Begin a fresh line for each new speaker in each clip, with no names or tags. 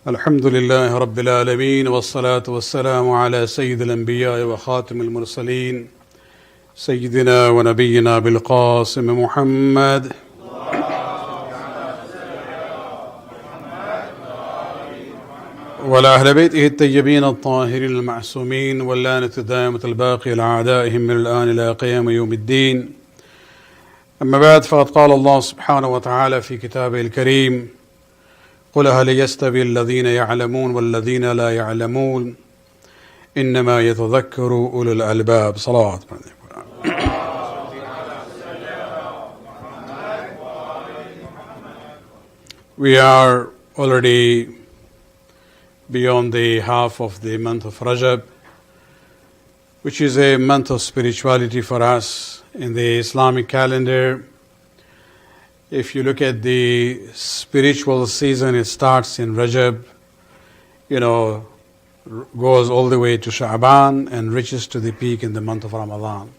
الحمد لله رب العالمين والصلاة والسلام على سيد الأنبياء وخاتم المرسلين سيدنا ونبينا بالقاسم محمد وعلى أهل بيته الطيبين الطاهرين المعصومين واللعنة الدائمة الباقية لأعدائهم من الآن إلى قيام يوم الدين. أما بعد، فقد قال الله سبحانه وتعالى في كتابه الكريم: قل هل يستوي الذين يعلمون والذين لا يعلمون إنما يتذكر أولو الألباب. صلوات. We are already beyond the half of the month of Rajab, which is a month of spirituality for us in the Islamic calendar. If you look at the spiritual season, it starts in Rajab, goes all the way to Sha'ban and reaches to the peak in the month of Ramadan.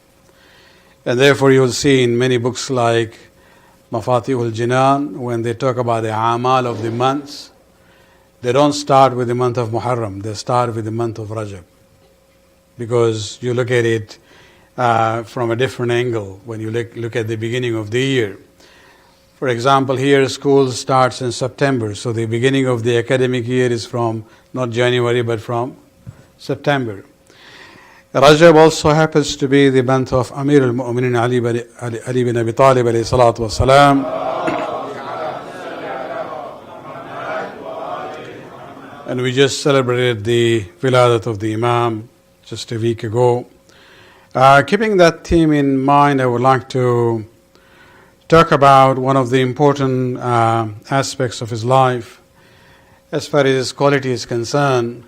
And therefore you will see in many books like Mafatihul Jinan, when they talk about the amal of the months, they don't start with the month of Muharram, they start with the month of Rajab. Because you look at it from a different angle when you look at the beginning of the year. For example, here school starts in September, so the beginning of the academic year is from not January but from September. Rajab also happens to be the month of Amir al-Mu'minin Ali bin Abi Talib alayhi salatu wa salam. And we just celebrated the Wiladat of the Imam just a week ago. Keeping that theme in mind, I would like to talk about one of the important aspects of his life as far as his quality is concerned.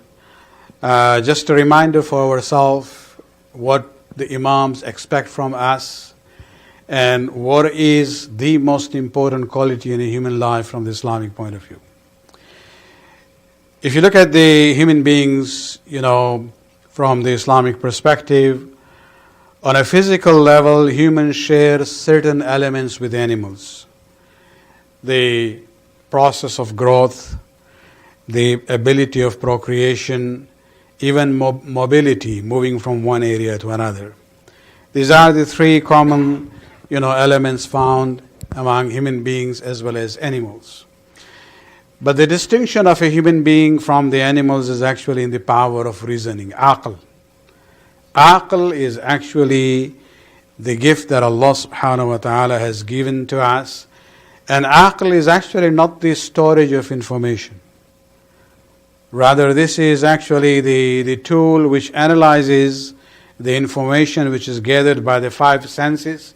Just a reminder for ourselves what the Imams expect from us and what is the most important quality in a human life from the Islamic point of view. If you look at the human beings, from the Islamic perspective, on a physical level, humans share certain elements with animals. The process of growth, the ability of procreation, even mobility, moving from one area to another. These are the three common, elements found among human beings as well as animals. But the distinction of a human being from the animals is actually in the power of reasoning, aql. Aql is actually the gift that Allah subhanahu wa ta'ala has given to us. And aql is actually not the storage of information. Rather, this is actually the tool which analyzes the information which is gathered by the five senses.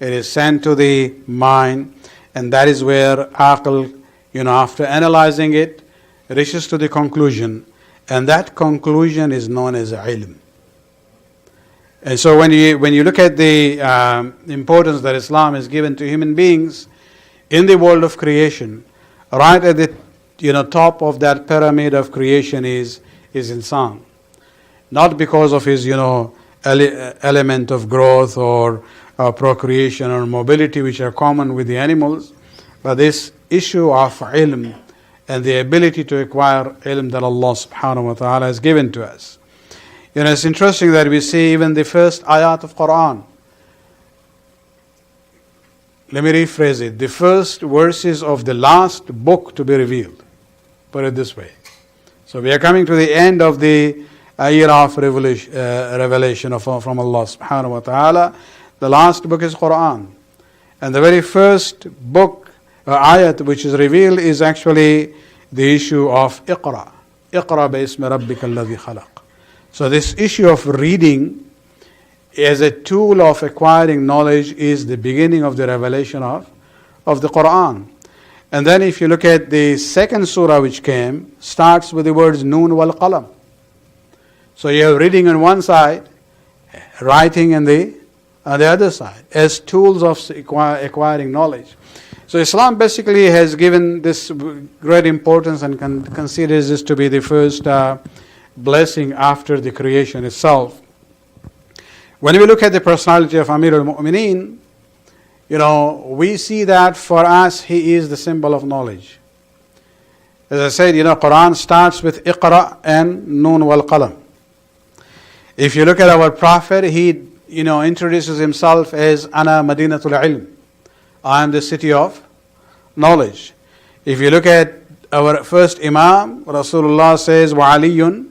It is sent to the mind, and that is where aql, after analyzing it, reaches to the conclusion. And that conclusion is known as ilm. And so when you look at the importance that Islam has given to human beings in the world of creation, right at the top of that pyramid of creation is insan. Not because of his element of growth or procreation or mobility, which are common with the animals, but this issue of ilm and the ability to acquire ilm that Allah subhanahu wa ta'ala has given to us. It's interesting that we see even the first ayat of Quran. Let me rephrase it. The first verses of the last book to be revealed. Put it this way. So we are coming to the end of the era of revelation from Allah subhanahu wa ta'ala. The last book is Quran. And the very first book, ayat which is revealed is actually the issue of Iqra. Iqra bi-ismi rabbika alladhi khalaq. So this issue of reading as a tool of acquiring knowledge is the beginning of the revelation of the Quran. And then if you look at the second surah which came, starts with the words Noon wal Qalam. So you have reading on one side, writing on the other side, as tools of acquiring knowledge. So Islam basically has given this great importance and considers this to be the first blessing after the creation itself. When we look at the personality of Amir al-Mu'minin, we see that for us he is the symbol of knowledge. As I said, Quran starts with Iqra and Noon wal Qalam. If you look at our Prophet, he introduces himself as Ana Madinatul Ilm. I am the city of knowledge. If you look at our first Imam, Rasulullah says, Wa Aliyun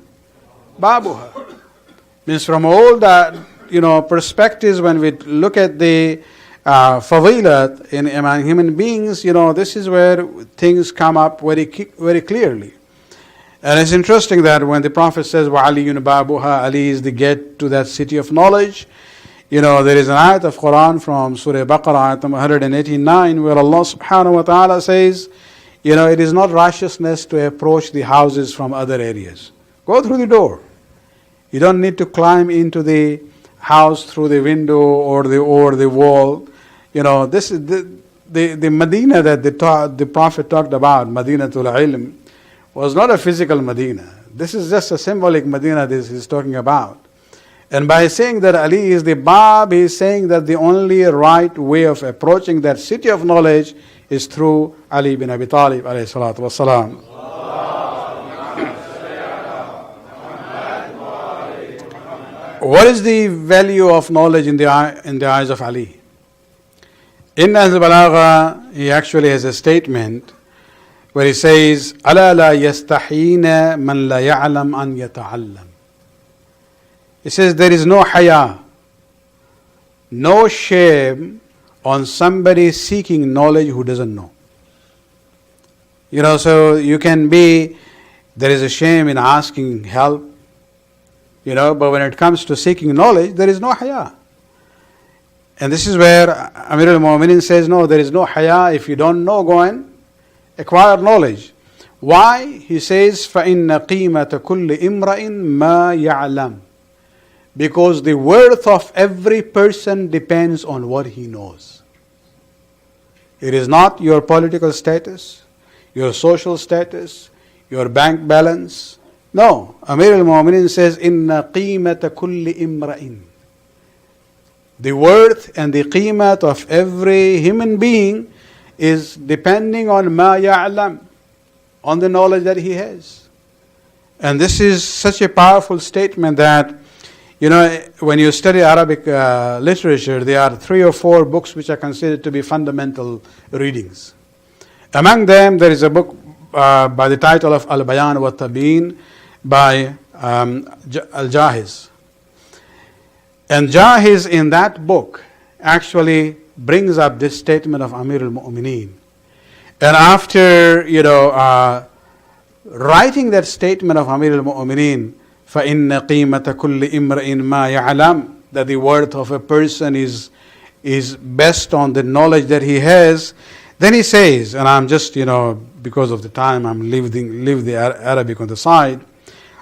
Babuha. Means from all that perspectives, when we look at the fadilat in among human beings, this is where things come up very clearly. And it's interesting that when the Prophet says, Wa Aliyun Babuha, Ali is the gate to that city of knowledge. There is an ayat of Quran from Surah Baqarah, ayat number 189, where Allah subhanahu wa ta'ala says, it is not righteousness to approach the houses from other areas. Go through the door. You don't need to climb into the house through the window or the wall. This is the Medina that the Prophet talked about, Madinatul Ilm, was not a physical Medina. This is just a symbolic Medina this is talking about. And by saying that Ali is the Bab, he is saying that the only right way of approaching that city of knowledge is through Ali bin Abi Talib alayhi salatu wasalam. What is the value of knowledge in the eyes of Ali? In Al-Balagha, he actually has a statement where he says, أَلَا لَا يَسْتَحِينَ مَنْ لَا يَعْلَمْ أَنْ يَتَعَلَّمْ. He says there is no haya, no shame on somebody seeking knowledge who doesn't know. So you can be, there is a shame in asking help, but when it comes to seeking knowledge, there is no haya. And this is where Amir al-Mu'minin says, no, there is no haya. If you don't know, go and acquire knowledge. Why? He says, فَإِنَّ قِيمَةَ كُلِّ إِمْرَئٍ مَا يَعْلَمُ. Because the worth of every person depends on what he knows. It is not your political status, your social status, your bank balance. No. Amir al-Mu'minin says, إِنَّ قِيمَةَ كُلِّ إِمْرَئٍ. The worth and the qeemat of every human being is depending on ma ya'lam, on the knowledge that he has. And this is such a powerful statement that, when you study Arabic literature, there are 3 or 4 books which are considered to be fundamental readings. Among them, there is a book by the title of Al-Bayan wa Tabeen by Al-Jahiz. And Jahiz in that book actually brings up this statement of Amir al-Mu'mineen. And after, writing that statement of Amir al-Mu'mineen, فَإِنَّ قِيمَةَ كُلِّ إِمْرَئٍ مَا يَعْلَمُ, that the worth of a person is based on the knowledge that he has, then he says, and I'm just, because of the time, I'm leave the Arabic on the side.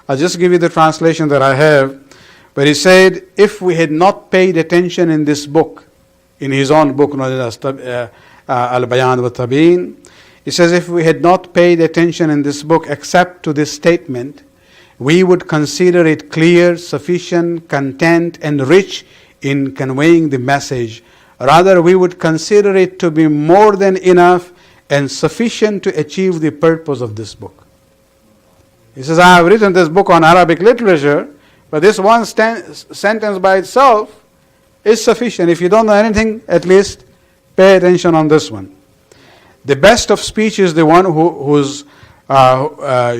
I'll just give you the translation that I have. But he said, if we had not paid attention in this book, in his own book, Al-Bayan wa Tabeen, he says, if we had not paid attention in this book except to this statement, we would consider it clear, sufficient, content, and rich in conveying the message. Rather, we would consider it to be more than enough and sufficient to achieve the purpose of this book. He says, I have written this book on Arabic literature, but this one sentence by itself is sufficient. If you don't know anything, at least pay attention on this one. The best of speech is the one whose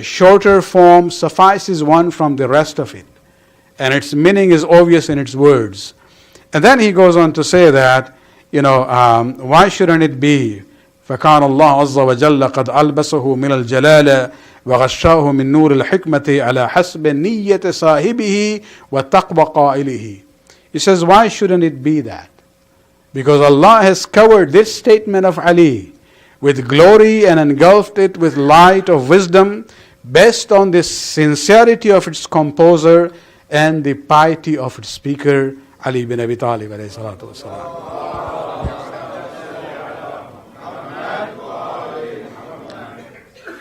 shorter form suffices one from the rest of it, and its meaning is obvious in its words. And then he goes on to say that, why shouldn't it be? فَكَانَ اللَّهُ عَزَّ وَجَلَّ قَدْ أَلْبَسَهُ مِنَ الْجَلَالَ وَغَشَّاهُ مِنْ نُورِ الْحِكْمَةِ عَلَى حَسْبِ نِيَّةِ صَاحِبِهِ وَتَقْوَى قَائِلِهِ. He says, why shouldn't it be that? Because Allah has covered this statement of Ali with glory and engulfed it with light of wisdom based on the sincerity of its composer and the piety of its speaker, Ali bin Abi Talib alayhi salatu wasalam.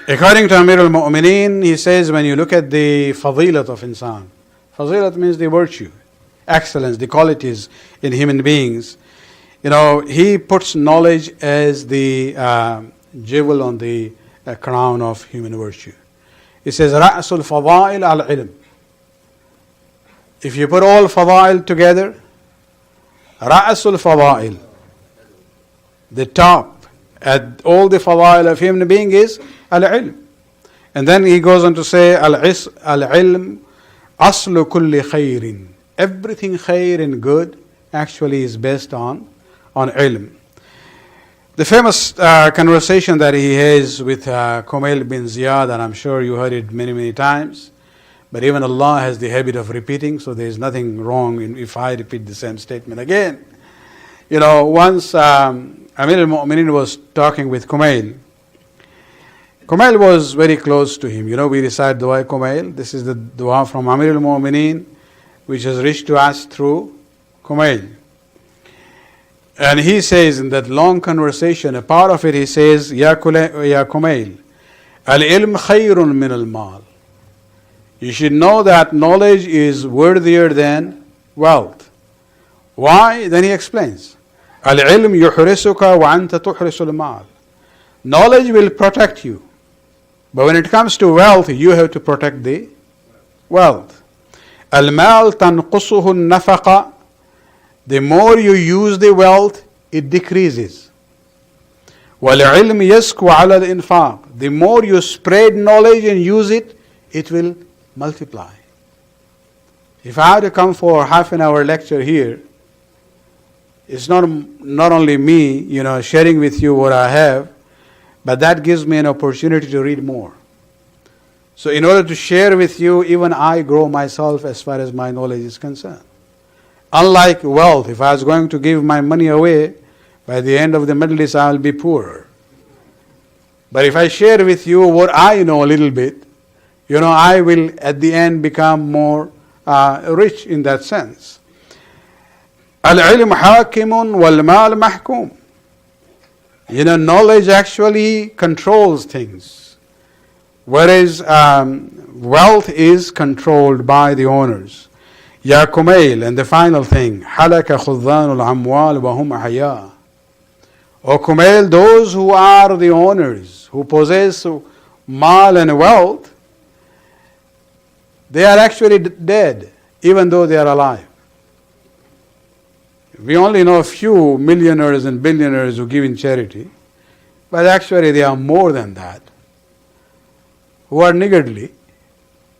According to Amir al-Mu'mineen, he says, when you look at the fadilat of insan, fadilat means the virtue, excellence, the qualities in human beings. He puts knowledge as the jewel on the crown of human virtue. It says, رَأْسُ الْفَضَائِلِ الْعِلْمِ. If you put all fadail together, رَأْسُ الْفَضَائِلِ, the top at all the fadail of human being is al-ilm. And then he goes on to say, al-ilm aslu kulli khayrin. Everything khair and good actually is based on ilm. The famous conversation that he has with Kumail bin Ziyad, and I'm sure you heard it many, many times, but even Allah has the habit of repeating, so there is nothing wrong if I repeat the same statement again. You know, once Amir al-Mu'mineen was talking with Kumail. Kumail was very close to him. You know, we recite Dua Kumail. This is the dua from Amir al-Mu'mineen, which has reached to us through Kumail. And he says in that long conversation, a part of it he says, Ya Kumail, al-ilm khayrun min al-mal. You should know that knowledge is worthier than wealth. Why? Then he explains. Al-ilm yuhrisuka wa anta tuhrisul mal. Knowledge will protect you. But when it comes to wealth, you have to protect the wealth. Al-mal tanqusuhu an-nafaqa. The more you use the wealth, it decreases. وَالْعِلْمِ يَسْكُ عَلَى الْإِنفاق. The more you spread knowledge and use it, it will multiply. If I had to come for half an hour lecture here, it's not only me, you know, sharing with you what I have, but that gives me an opportunity to read more. So in order to share with you, even I grow myself as far as my knowledge is concerned. Unlike wealth, if I was going to give my money away, by the end of the Middle East I will be poorer. But if I share with you what I know a little bit, you know, I will at the end become more rich in that sense. Al-ilm hakimun wal-mal mahkum. You know, knowledge actually controls things, whereas wealth is controlled by the owners. Ya Kumail, and the final thing, halaka khudhanul amwal wa hum ahya. O Kumail, those who are the owners, who possess mal and wealth, they are actually dead, even though they are alive. We only know a few millionaires and billionaires who give in charity, but actually they are more than that, who are niggardly.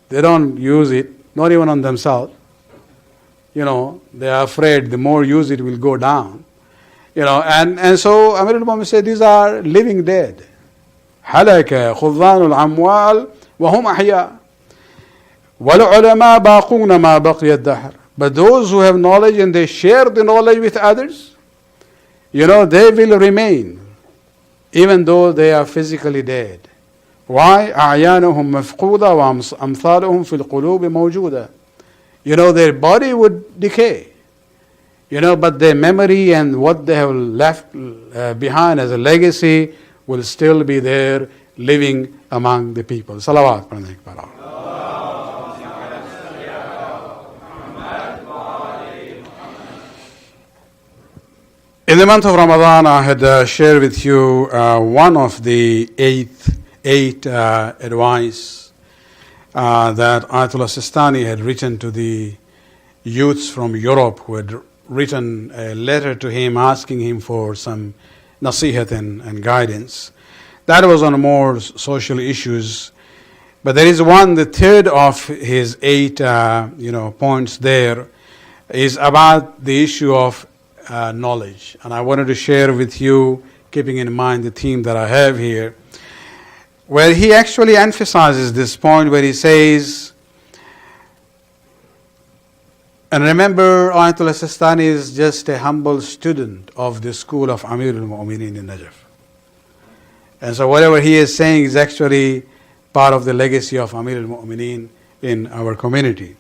They don't use it, not even on themselves. You know, they are afraid the more use it will go down. You know, and so Amir al-Mu'minin said these are living dead. Halaka khudhanul amwal wa hum ahya. Wal ulama baquna ma baqiya ad-dahr. But those who have knowledge and they share the knowledge with others, you know, they will remain even though they are physically dead. Why? أعيانهم مفقودة وأمثالهم في القلوب موجودة. You know, their body would decay, you know, but their memory and what they have left behind as a legacy will still be there, living among the people. Salawat. In the month of Ramadan, I had shared with you one of the eight advice that Ayatollah Sistani had written to the youths from Europe who had written a letter to him asking him for some nasihat and guidance. That was on more social issues. But there is one, the third of his eight points there is about the issue of knowledge. And I wanted to share with you, keeping in mind the theme that I have here, where he actually emphasizes this point where he says, and remember, Ayatollah Sistani is just a humble student of the school of Amir al-Mu'mineen in Najaf. And so whatever he is saying is actually part of the legacy of Amir al-Mu'mineen in our community.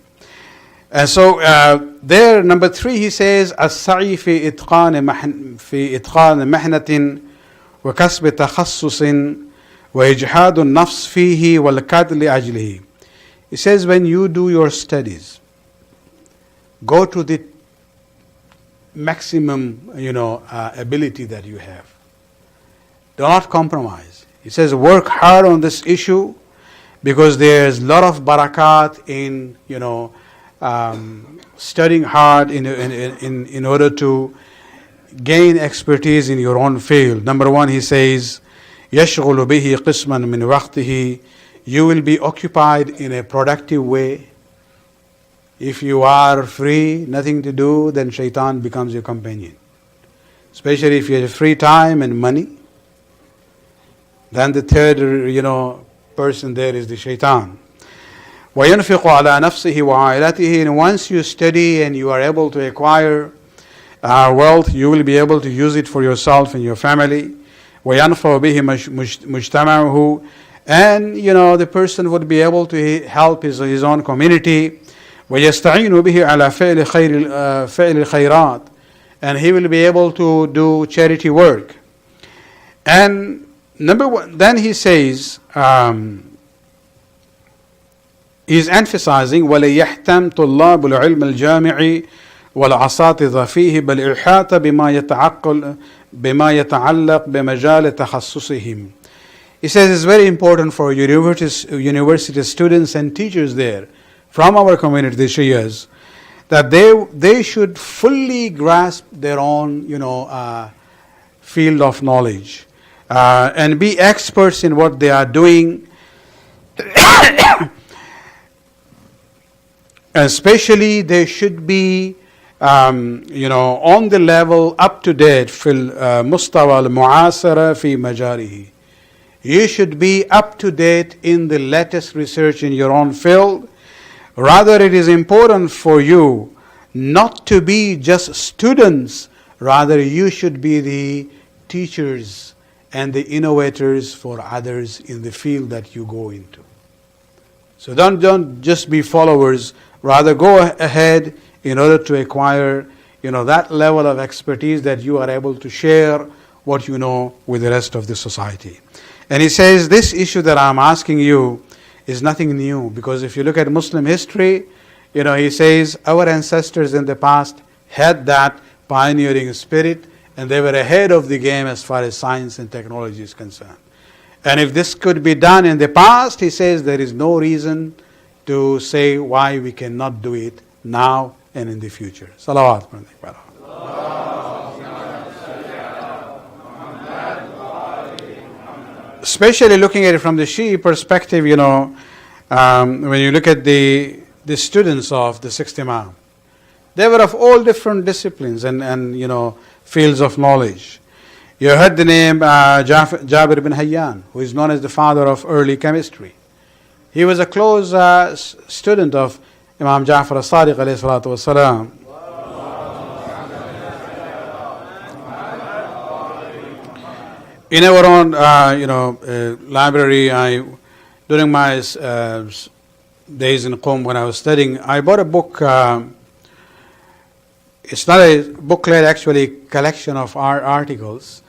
And so there, number 3, he says, السعي في إتقان محنة وكسب تخصص وإجهاد النفس فيه والكاد لأجله. He says, when you do your studies, go to the maximum, ability that you have. Do not compromise. He says, work hard on this issue because there's a lot of barakat in, studying hard in order to gain expertise in your own field. Number one, he says, يشغل به قسما من وقته. You will be occupied in a productive way. If you are free, nothing to do, then shaitan becomes your companion. Especially if you have free time and money. Then the third, person there is the shaitan. وَيَنْفِقُ عَلَى نَفْسِهِ وَعَائِلَتِهِ. And once you study and you are able to acquire wealth, you will be able to use it for yourself and your family. وَيَنْفَعُ بِهِ مُجْتَمَعُهُ. And, the person would be able to help his own community. وَيَسْتَعِينُ بِهِ عَلَى فِعْلِ الْخَيْرَاتِ. And he will be able to do charity work. And number one, then he says, he's emphasizing وَلَيَحْتَمْ طُلَّابُ الْعِلْمِ الْجَامِعِ وَالْعَسَاطِذَ فِيهِ بَلْ إِحَاطَ بما يتعلق بمجال تخصصهم. He says it's very important for university students and teachers there from our community, the Shias, that they should fully grasp their own, field of knowledge and be experts in what they are doing. Especially, they should be, on the level up to date. في المستوى المعاصرة في مجاله. You should be up to date in the latest research in your own field. Rather, it is important for you not to be just students. Rather, you should be the teachers and the innovators for others in the field that you go into. So don't just be followers. Rather, go ahead in order to acquire, that level of expertise that you are able to share what you know with the rest of the society. And he says, this issue that I'm asking you is nothing new, because if you look at Muslim history, he says our ancestors in the past had that pioneering spirit, and they were ahead of the game as far as science and technology is concerned. And if this could be done in the past, he says there is no reason to say why we cannot do it now and in the future. Salawat. Especially looking at it from the Shia perspective, when you look at the students of the sixth Imam, they were of all different disciplines and fields of knowledge. You heard the name Jabir bin Hayyan, who is known as the father of early chemistry. He was a close student of Imam Ja'far as-Sadiq alayhi salatu wasalam. In our own, library, during my days in Qom when I was studying, I bought a book. It's not a booklet, actually, collection of articles,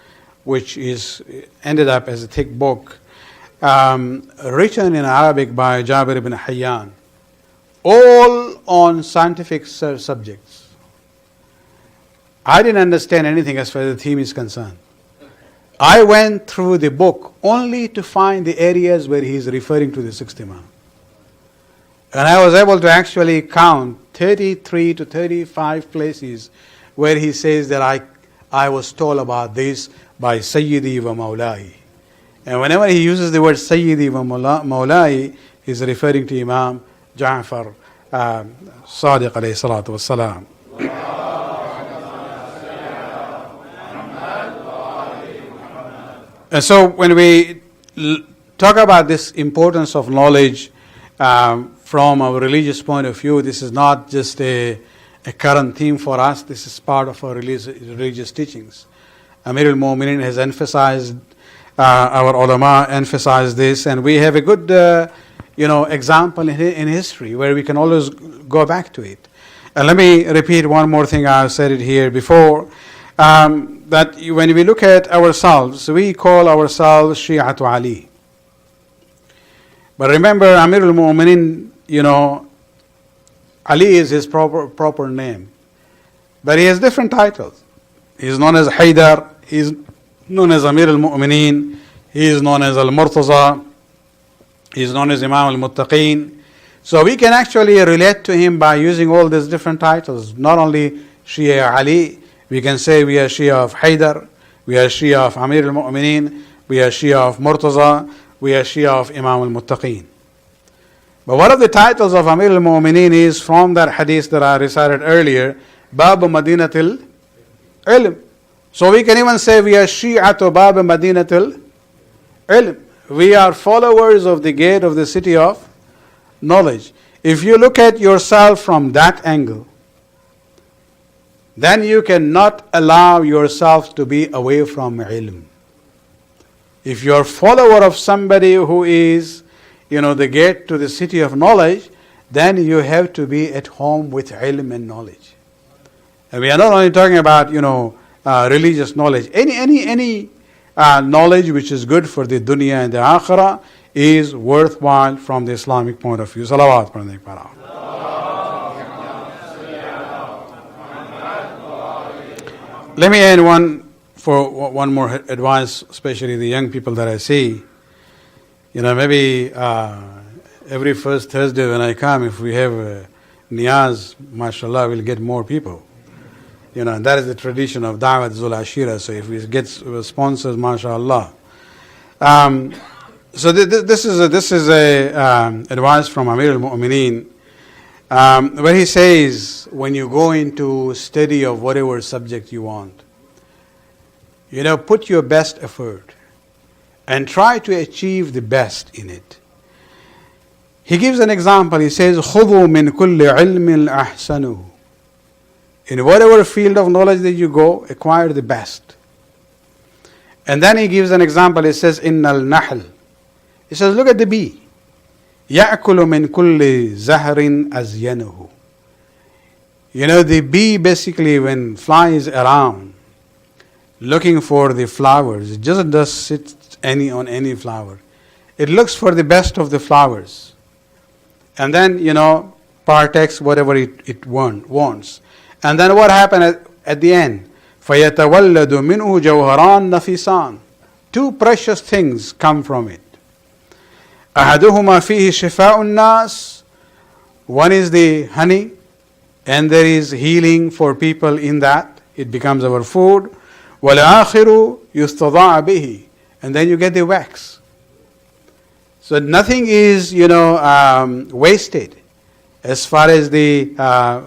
which ended up as a thick book, written in Arabic by Jabir ibn Hayyan, all on scientific subjects. I didn't understand anything as far as the theme is concerned. I went through the book only to find the areas where he is referring to the sixth Imam. And I was able to actually count 33 to 35 places where he says that I was told about this by Sayyidi wa Mawlai. And whenever he uses the word Sayyidi wa Mawlai, he's referring to Imam Ja'far Sadiq alayhi salatu wassalam. And so when we talk about this importance of knowledge from a religious point of view, this is not just a current theme for us. This is part of our religious teachings. Amir al-Mu'mineen has emphasized, our ulama emphasized this, and we have a good example in history where we can always go back to it. And let me repeat one more thing. I said it here before. That when we look at ourselves, we call ourselves Shi'atu Ali. But remember, Amir al-Mu'mineen, Ali is his proper name. But he has different titles. He is known as Haydar, he is known as Amir al-Mu'mineen, He is known as Al-Murtaza. He is known as Imam Al-Muttaqeen. So we can actually relate to him by using all these different titles. Not only Shia Ali, we can say we are Shia of Haydar, we are Shia of Amir al-Mu'mineen, we are Shia of Murtaza, we are Shia of Imam al-Muttaqeen. But one of the titles of Amir al-Mu'mineen is from that hadith that I recited earlier, Bab Madinatil Ilm. So we can even say we are Shi'atu Bab Madinatil Ilm. We are followers of the gate of the city of knowledge. If you look at yourself from that angle, then you cannot allow yourself to be away from ilm. If you are a follower of somebody who is, the gate to the city of knowledge, then you have to be at home with ilm and knowledge. And we are not only talking about, religious knowledge. Any knowledge which is good for the dunya and the akhirah is worthwhile from the Islamic point of view. Salawat padne para. Let me add one more advice, especially the young people that I see. Maybe every first Thursday when I come, if we have a niyaz, mashallah, we'll get more people. And that is the tradition of Da'wat Zul Ashira. So if we get sponsors, mashallah. So this is a advice from Amir al-Mu'mineen, where he says, when you go into study of whatever subject you want, put your best effort and try to achieve the best in it. He gives an example. He says, خُذُوا مِنْ كُلِّ عِلْمٍ أَحْسَنُهُ. In whatever field of knowledge that you go, acquire the best. And then he gives an example. He says, إِنَّ النَّحْلِ. He says, look at the bee. يَأْكُلُ مِنْ كُلِّ زَهْرٍ أَزْيَنُهُ. The bee basically, when flies around looking for the flowers, it doesn't just sit on any flower. It looks for the best of the flowers. And then, partakes whatever it wants. And then what happened at the end? فَيَتَوَلَّدُ مِنْهُ جَوْهَرَانْ نَفِيسَانْ. Two precious things come from it. أَحَدُهُمَا فِيهِ شِفَاءُ النَّاسِ. One is the honey, and there is healing for people in that. It becomes our food. وَالْآخِرُ يُسْتَضَاعَ بِهِ. And then you get the wax. So nothing is, wasted as far as the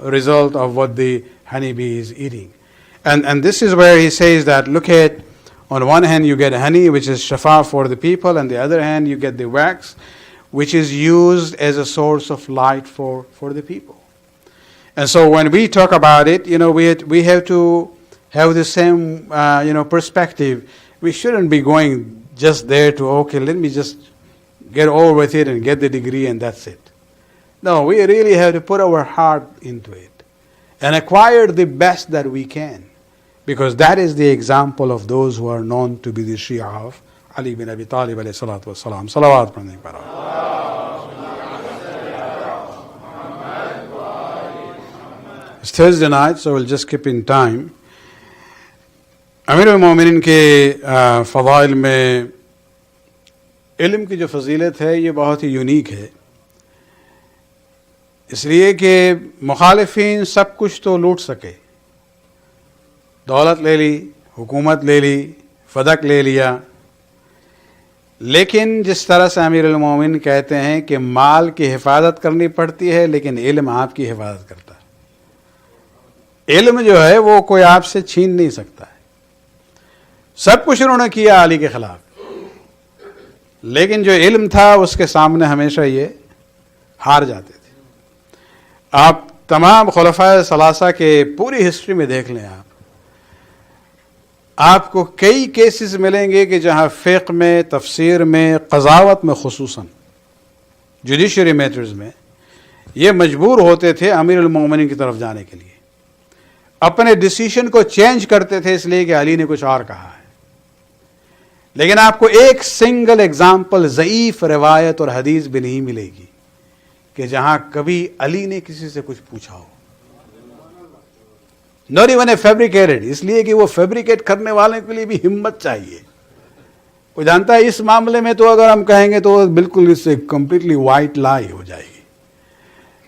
result of what the honeybee is eating. And this is where he says that, look at, on one hand you get honey, which is shafa for the people, and the other hand you get the wax, which is used as a source of light for the people. And so when we talk about it, we have to have the same, perspective. We shouldn't be going just there to, okay, let me just get over with it and get the degree and that's it. No, we really have to put our heart into it and acquire the best that we can, because that is the example of those who are known to be the Shia of Ali bin Abi Talib alayhi salatu wasalam. Salawat pranay para. It's Thursday night, so we'll just keep in time. अमीर मोमिनीन के फ़ज़ाइल में इल्म की जो फजीलत है ये बहुत ही यूनिक है, इसलिए कि मुखालिफिन सब कुछ तो लूट सके, दौलत ले ली, हुकूमत ले ली, फ़दक ले लिया, लेकिन जिस तरह से अमीर मोमिन कहते हैं कि माल की हिफाजत करनी पड़ती है, लेकिन इल्म आपकी हिफाजत करता है। इल्म जो है वो कोई आपसे छीन नहीं सकता है। सब कुछ उन्होंने किया अली के खिलाफ, लेकिन जो इल्म था उसके सामने हमेशा ये हार जाते थे। आप तमाम खुलफाए सलासा के पूरी हिस्ट्री में देख लें, आपको कई केसेस मिलेंगे कि जहां फ़िक़्ह में, तफसीर में, क़ज़ावत में, खुसूसन जुडिशरी मैटर्स में ये मजबूर होते थे अमीर अल-मोमिनीन की तरफ जाने के लिए, अपने डिसीजन को चेंज करते थे इसलिए कि अली ने कुछ और कहा है। लेकिन आपको एक सिंगल एग्जाम्पल ज़ईफ़ रिवायत और हदीस भी नहीं मिलेगी कि जहां कभी अली ने किसी से कुछ पूछा हो। नॉट इवन ए फैब्रिकेटेड, इसलिए कि वो फैब्रिकेट करने वाले के लिए भी हिम्मत चाहिए। وہ جانتا ہے اس معاملے میں تو اگر ہم کہیں گے تو بالکل اس سے کمپلیٹلی وائٹ لائی ہو جائے گی.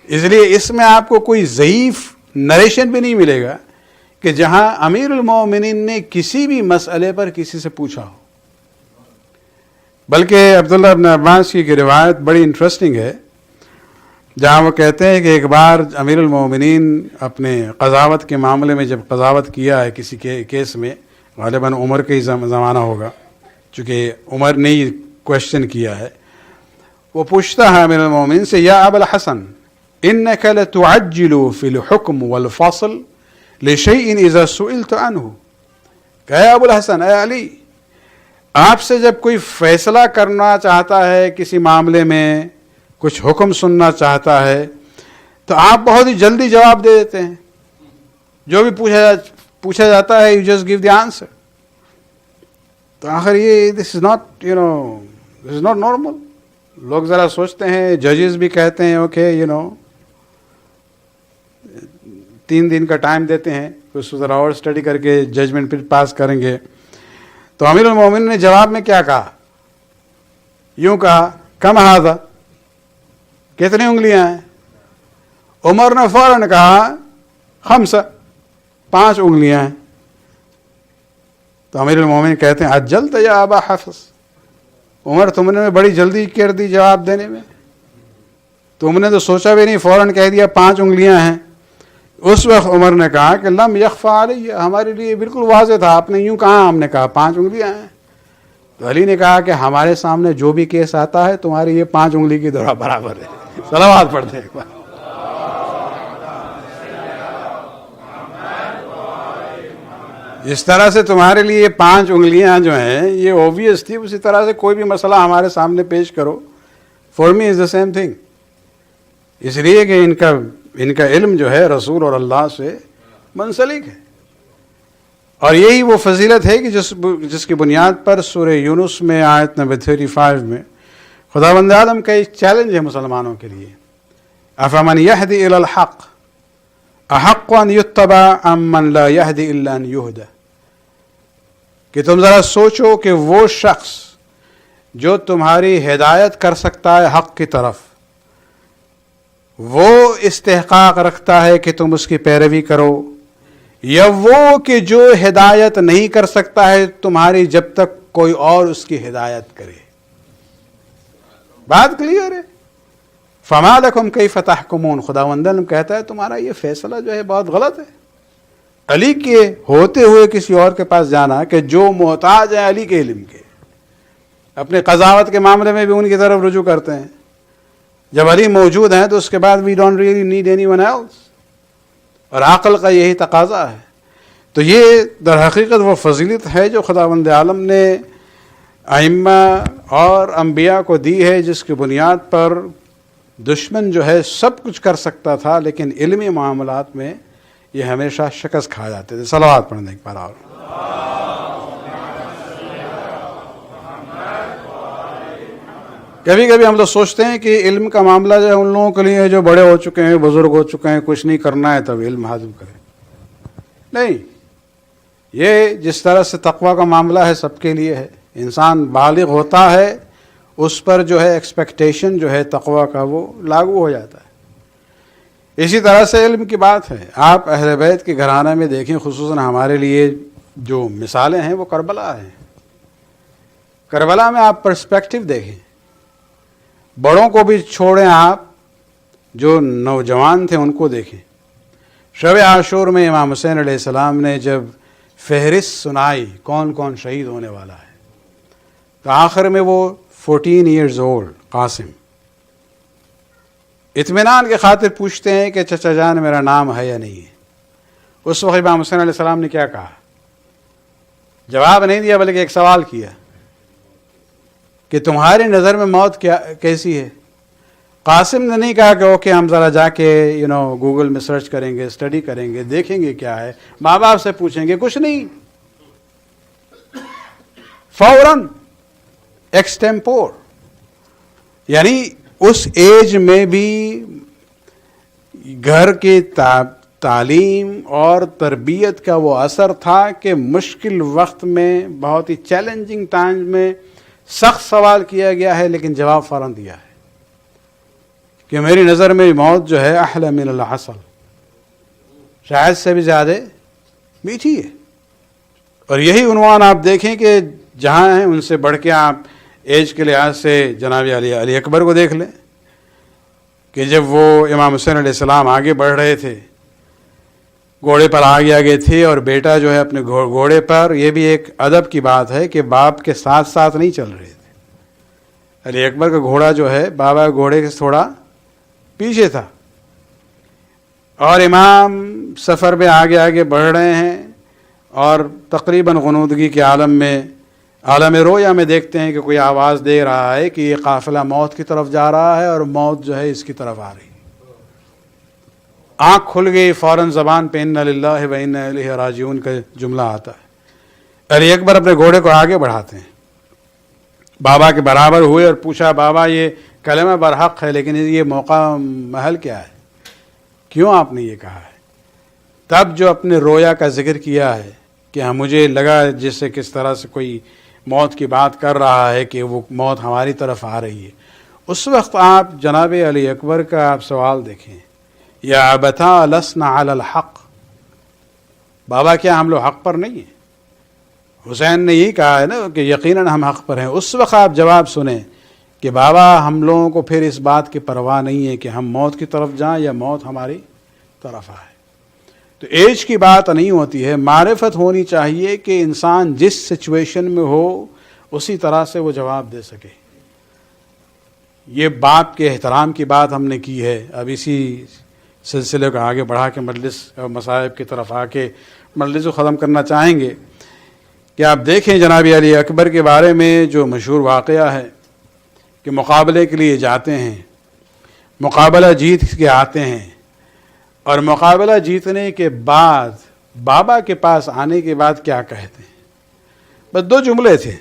اس لیے اس میں آپ کو کوئی ضعیف نریشن بھی نہیں ملے گا کہ جہاں امیر المومنین نے کسی بھی مسئلے پر کسی سے پوچھا ہو. بلکہ عبداللہ ابن عباس کی روایت بڑی انٹرسٹنگ ہے، جہاں وہ کہتے ہیں کہ ایک بار امیر المومنین اپنے قضاوت کے معاملے میں جب قضاوت کیا ہے کسی کیس میں، غالباً عمر کا ہی زمانہ ہوگا چونکہ عمر نے ہی کوشچن کیا ہے، وہ پوچھتا ہے امیر المومنین سے، یا ابا الحسن انک لتعجل فی الحکم والفصل لشیء اذا سئلت عنہ. کہ اے ابو الحسن، اے علی، آپ سے جب کوئی فیصلہ کرنا چاہتا ہے کسی معاملے میں، کچھ حکم سننا چاہتا ہے، تو آپ بہت ہی جلدی جواب دے دیتے ہیں. جو بھی پوچھا جاتا ہے، you just give the answer. تو آخر یہ دس از ناٹ نارمل. لوگ ذرا سوچتے ہیں، ججز بھی کہتے ہیں اوکے 3 دن کا ٹائم دیتے ہیں، اس کو ذرا اور اسٹڈی کر کے ججمنٹ پھر پاس کریں گے. تو امیر المومنین نے جواب میں کیا کہا؟ یوں کہا، کم ہذا، کتنی انگلیاں ہیں؟ عمر نے فوراً کہا، 5 انگلیاں ہیں. تو امیر المومنین کہتے ہیں، عجلت یا ابا حفص، عمر تم نے بڑی جلدی کر دی جواب دینے میں، تم نے تو سوچا بھی نہیں، فوراً کہہ دیا 5 انگلیاں ہیں. اس وقت عمر نے کہا کہ لم یخفی علی، ہمارے لیے بالکل واضح تھا، آپ نے یوں کہا، ہم نے کہا 5 انگلیاں ہیں. تو علی نے کہا کہ ہمارے سامنے جو بھی کیس آتا ہے تمہاری یہ 5 انگلی کی طرح برابر ہے. صلوات پڑھتے ہیں ایک بار. اس طرح سے تمہارے لیے یہ 5 انگلیاں جو ہیں یہ اوبویس تھی، اسی طرح سے کوئی بھی مسئلہ ہمارے سامنے پیش کرو، for me is the same thing. اس لیے کہ ان کا علم جو ہے رسول اور اللہ سے منسلک ہے. اور یہی وہ فضیلت ہے کہ جس کی بنیاد پر سورہ یونس میں آیت نمبر 35 میں خداوند عالم کا ایک چیلنج ہے مسلمانوں کے لیے، افمن یہدی الی الحق احق ان یتبع ام من لا یہدی الا ان یہدی. کہ تم ذرا سوچو کہ وہ شخص جو تمہاری ہدایت کر سکتا ہے حق کی طرف، وہ استحقاق رکھتا ہے کہ تم اس کی پیروی کرو، یا وہ کہ جو ہدایت نہیں کر سکتا ہے تمہاری جب تک کوئی اور اس کی ہدایت کرے. بات کلیئر ہے. فما لکم کیف تحکمون، خداوند کہتا ہے تمہارا یہ فیصلہ جو ہے بہت غلط ہے. علی کے ہوتے ہوئے کسی اور کے پاس جانا کہ جو محتاج ہے علی کے علم کے، اپنے قضاوت کے معاملے میں بھی ان کی طرف رجوع کرتے ہیں. جب علی موجود ہیں تو اس کے بعد we don't really need anyone else, اور عقل کا یہی تقاضا ہے. تو یہ در حقیقت وہ فضیلت ہے جو خداوند عالم نے ائمہ اور انبیاء کو دی ہے، جس کی بنیاد پر دشمن جو ہے سب کچھ کر سکتا تھا، لیکن علمی معاملات میں یہ ہمیشہ شکست کھا جاتے تھے. صلوات پڑھنے ایک بار اور. کبھی کبھی ہم لوگ سوچتے ہیں کہ علم کا معاملہ جو ہے ان لوگوں کے لیے ہے جو بڑے ہو چکے ہیں، بزرگ ہو چکے ہیں، کچھ نہیں کرنا ہے تب علم حاصل کریں. نہیں، یہ جس طرح سے تقویٰ کا معاملہ ہے سب کے لیے ہے. انسان بالغ ہوتا ہے اس پر جو ہے ایکسپیکٹیشن جو ہے تقویٰ کا وہ لاگو ہو جاتا ہے. اسی طرح سے علم کی بات ہے. آپ اہل بیت کے گھرانہ میں دیکھیں، خصوصاً ہمارے لیے جو مثالیں ہیں وہ کربلا ہیں. کربلا میں آپ پرسپیکٹو دیکھیں، بڑوں کو بھی چھوڑیں، آپ جو نوجوان تھے ان کو دیکھیں. شب عاشور میں امام حسین علیہ السلام نے جب فہرست سنائی کون کون شہید ہونے والا ہے، تو آخر میں وہ 14 ایئرز اولڈ قاسم اطمینان کے خاطر پوچھتے ہیں کہ چچا جان میرا نام ہے یا نہیں ہے. اس وقت امام حسین علیہ السلام نے کیا کہا؟ جواب نہیں دیا بلکہ ایک سوال کیا کہ تمہاری نظر میں موت کیسی ہے؟ قاسم نے نہیں کہا کہ اوکے ہم ذرا جا کے گوگل میں سرچ کریں گے، اسٹڈی کریں گے، دیکھیں گے کیا ہے، ماں باپ سے پوچھیں گے، کچھ نہیں. فوراً ایکسٹیمپور، یعنی اس ایج میں بھی گھر کی تعلیم اور تربیت کا وہ اثر تھا کہ مشکل وقت میں، بہت ہی چیلنجنگ ٹائم میں سخت سوال کیا گیا ہے لیکن جواب فوراً دیا ہے کہ میری نظر میں موت جو ہے احلی من العسل، شاید سے بھی زیادہ میٹھی ہے. اور یہی عنوان آپ دیکھیں کہ جہاں ہیں ان سے بڑھ کے آپ ایج کے لحاظ سے جناب علی اکبر کو دیکھ لیں کہ جب وہ امام حسین علیہ السلام آگے بڑھ رہے تھے، گھوڑے پر آگے تھے، اور بیٹا جو ہے اپنے گھوڑے پر، یہ بھی ایک ادب کی بات ہے کہ باپ کے ساتھ ساتھ نہیں چل رہے تھے. علی اکبر کا گھوڑا جو ہے بابا گھوڑے کے تھوڑا پیچھے تھا، اور امام سفر میں آگے بڑھ رہے ہیں، اور تقریباً غنودگی کے عالم میں، عالم رویا میں دیکھتے ہیں کہ کوئی آواز دے رہا ہے کہ یہ قافلہ موت کی طرف جا رہا ہے اور موت جو ہے اس کی طرف آ رہی. آنکھ کھل گئی، فوراً زبان پہ انا للہ و انا الیہ راجعون کا جملہ آتا ہے. علی اکبر اپنے گھوڑے کو آگے بڑھاتے ہیں، بابا کے برابر ہوئے اور پوچھا بابا یہ کلمہ برحق ہے لیکن یہ موقع محل کیا ہے، کیوں آپ نے یہ کہا ہے؟ تب جو اپنے رویا کا ذکر کیا ہے کہ مجھے لگا جیسے کس طرح سے کوئی موت کی بات کر رہا ہے کہ وہ موت ہماری طرف آ رہی ہے. اس وقت آپ جناب علی اکبر کا آپ سوال دیکھیں، یا ابتا لسنا علی الحق، بابا کیا ہم لوگ حق پر نہیں ہیں؟ حسین نے یہی کہا ہے نا کہ یقیناً ہم حق پر ہیں. اس وقت آپ جواب سنیں کہ بابا ہم لوگوں کو پھر اس بات کی پرواہ نہیں ہے کہ ہم موت کی طرف جائیں یا موت ہماری طرف آئے. تو ایج کی بات نہیں ہوتی ہے، معرفت ہونی چاہیے کہ انسان جس سچویشن میں ہو اسی طرح سے وہ جواب دے سکے. یہ باپ کے احترام کی بات ہم نے کی ہے. اب اسی سلسلے کو آگے بڑھا کے مجلس مصائب کی طرف آ کے مجلس کو ختم کرنا چاہیں گے کہ آپ دیکھیں جناب علی اکبر کے بارے میں جو مشہور واقعہ ہے کہ مقابلے کے لیے جاتے ہیں، مقابلہ جیت کے آتے ہیں، اور مقابلہ جیتنے کے بعد بابا کے پاس آنے کے بعد کیا کہتے ہیں؟ بس 2 جملے تھے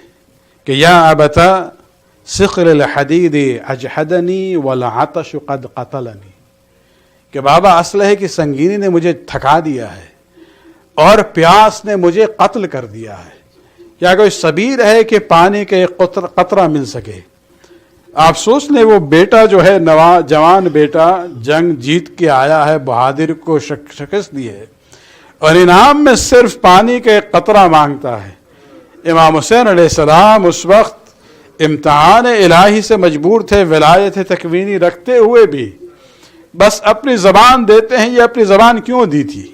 کہ یا ابتا ثقل الحدید اجحدنی والعطش قد قتلنی، کہ بابا اسلحے کی سنگینی نے مجھے تھکا دیا ہے اور پیاس نے مجھے قتل کر دیا ہے. کیا کوئی سبیل ہے کہ پانی کا ایک قطرہ مل سکے؟ آپ سوچ لیں وہ بیٹا جو ہے جوان بیٹا جنگ جیت کے آیا ہے، بہادر کو شکست دی ہے، اور انعام میں صرف پانی کا ایک قطرہ مانگتا ہے. امام حسین علیہ السلام اس وقت امتحان الہی سے مجبور تھے، ولایت تکوینی رکھتے ہوئے بھی بس اپنی زبان دیتے ہیں. یہ اپنی زبان کیوں دی تھی؟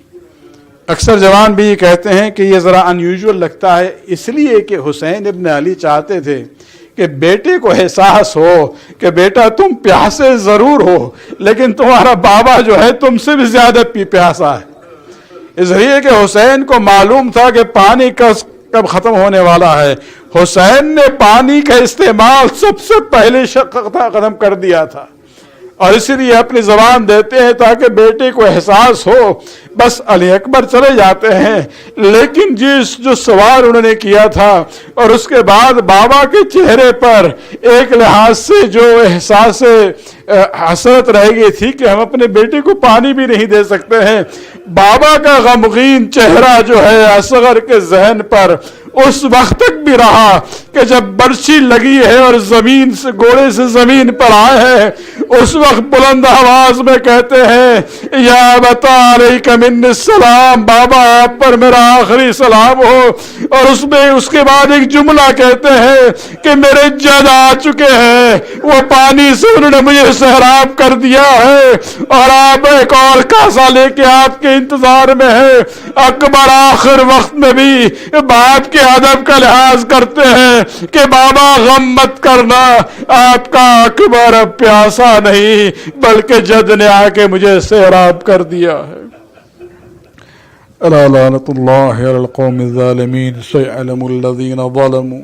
اکثر جوان بھی یہ کہتے ہیں کہ یہ ذرا انیوژول لگتا ہے، اس لیے کہ حسین ابن علی چاہتے تھے کہ بیٹے کو احساس ہو کہ بیٹا تم پیاسے ضرور ہو لیکن تمہارا بابا جو ہے تم سے بھی زیادہ پیاسا ہے. اس لیے کہ حسین کو معلوم تھا کہ پانی کب ختم ہونے والا ہے. حسین نے پانی کا استعمال سب سے پہلے ختم کر دیا تھا، اور اسی لیے اپنی زبان دیتے ہیں تاکہ بیٹے کو احساس ہو. بس علی اکبر چلے جاتے ہیں، لیکن جو سوال انہوں نے کیا تھا اور اس کے بعد بابا کے چہرے پر ایک لحاظ سے جو احساس حسرت رہ گئی تھی کہ ہم اپنے بیٹے کو پانی بھی نہیں دے سکتے ہیں. بابا کا غمگین چہرہ جو ہے اصغر کے ذہن پر اس وقت تک بھی رہا کہ جب برچھی لگی ہے اور زمین سے گھوڑے سے زمین پر آئے ہیں، اس وقت بلند آواز میں کہتے ہیں یا بتا علیک من السلام، بابا آپ پر میرا آخری سلام ہو. اور اس کے بعد ایک جملہ کہتے ہیں کہ میرے جد آ چکے ہیں، وہ پانی سے انہوں نے مجھے سیراب کر دیا ہے اور آپ ایک اور کاسا لے کے آپ کے انتظار میں ہے. اکبر آخر وقت میں بھی باپ کے ادب کا لحاظ کرتے ہیں کہ بابا غم مت کرنا، آپ کا اکبر اب پیاسا نہیں بلکہ جد نے آ کے مجھے سیراب کر دیا ہے. الا لعنت اللہ علی القوم الظالمین سیعلم الذین ظلموا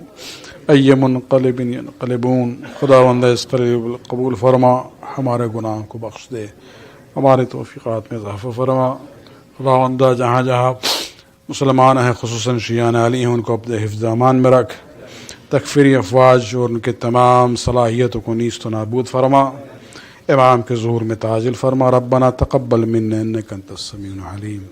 ای منقلب ینقلبون. خداوند اس قریب قبول فرما، ہمارے گناہ کو بخش دے، ہمارے توفیقات میں اضافہ فرما. خداوند جہاں جہاں مسلمان ہیں خصوصاً شیعان علی ہیں ان کو اپنے حفظ امان میں رکھ، تکفیری افواج اور ان کے تمام صلاحیتوں کو نیست و نابود فرما، امام کے ظہور میں تعجل فرما. ربنا تقبل منا انک انت السمیع العلیم.